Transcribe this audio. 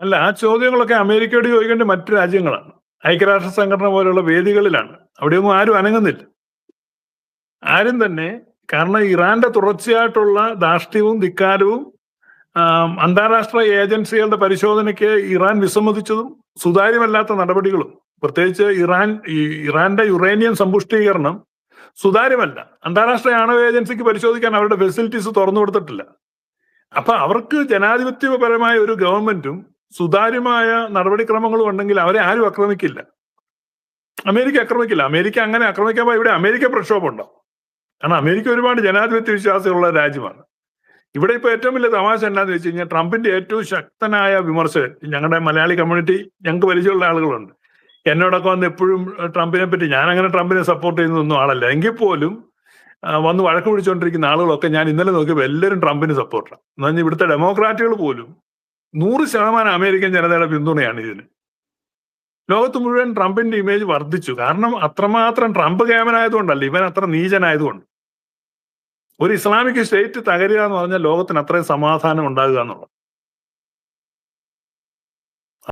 അല്ല, ആ ചോദ്യങ്ങളൊക്കെ അമേരിക്കയോട് ചോദിക്കേണ്ട മറ്റു രാജ്യങ്ങളാണ്. ഐക്യരാഷ്ട്ര സംഘടന പോലുള്ള വേദികളിലാണ്. അവിടെയൊന്നും ആരും അനങ്ങുന്നില്ല. ആരും തന്നെ. കാരണം ഇറാന്റെ തുടർച്ചയായിട്ടുള്ള ധാർഷ്ട്യവും ധിക്കാരവും അന്താരാഷ്ട്ര ഏജൻസികളുടെ പരിശോധനയ്ക്ക് ഇറാൻ വിസമ്മതിച്ചതും സുതാര്യമല്ലാത്ത നടപടികളും, പ്രത്യേകിച്ച് ഇറാന്റെ യുറേനിയം സമ്പുഷ്ടീകരണം സുതാര്യമല്ല. അന്താരാഷ്ട്ര ആണവ ഏജൻസിക്ക് പരിശോധിക്കാൻ അവരുടെ ഫെസിലിറ്റീസ് തുറന്നു കൊടുത്തിട്ടില്ല. അപ്പൊ അവർക്ക് ജനാധിപത്യപരമായ ഒരു ഗവൺമെന്റും സുതാര്യമായ നടപടിക്രമങ്ങളും ഉണ്ടെങ്കിൽ അവരെ ആരും ആക്രമിക്കില്ല. അമേരിക്ക ആക്രമിക്കില്ല. അമേരിക്ക അങ്ങനെ ആക്രമിക്കാൻ ഇവിടെ അമേരിക്ക പ്രക്ഷോഭം ഉണ്ടാവും. കാരണം അമേരിക്ക ഒരുപാട് ജനാധിപത്യ വിശ്വാസികളുള്ള രാജ്യമാണ്. ഇവിടെ ഇപ്പൊ ഏറ്റവും വലിയ തമാശ എന്താന്ന് വെച്ച് കഴിഞ്ഞാൽ, ട്രംപിന്റെ ഏറ്റവും ശക്തനായ വിമർശകൻ, ഞങ്ങളുടെ മലയാളി കമ്മ്യൂണിറ്റി, ഞങ്ങൾക്ക് പരിചയമുള്ള ആളുകളുണ്ട്, എന്നോടൊക്കെ വന്ന് എപ്പോഴും ട്രംപിനെ പറ്റി, ഞാൻ അങ്ങനെ ട്രംപിനെ സപ്പോർട്ട് ചെയ്യുന്നൊന്നും ആളല്ല, എങ്കിൽ പോലും വന്ന് വഴക്ക് പിടിച്ചുകൊണ്ടിരിക്കുന്ന ആളുകളൊക്കെ ഞാൻ ഇന്നലെ നോക്കിയപ്പോൾ എല്ലാവരും ട്രംപിന് സപ്പോർട്ടാണ്. എന്ന് പറഞ്ഞാൽ ഇവിടുത്തെ ഡെമോക്രാറ്റുകൾ പോലും 100% അമേരിക്കൻ ജനതയുടെ പിന്തുണയാണ് ഇതിന്. ലോകത്ത് മുഴുവൻ ട്രംപിന്റെ ഇമേജ് വർദ്ധിച്ചു. കാരണം അത്രമാത്രം ട്രംപ് കേമനായതുകൊണ്ടല്ല, ഇവൻ അത്ര നീചനായതുകൊണ്ട്. ഒരു ഇസ്ലാമിക് സ്റ്റേറ്റ് തകരുക എന്ന് പറഞ്ഞാൽ ലോകത്തിന് അത്രയും സമാധാനം ഉണ്ടാകുക എന്നുള്ളത്.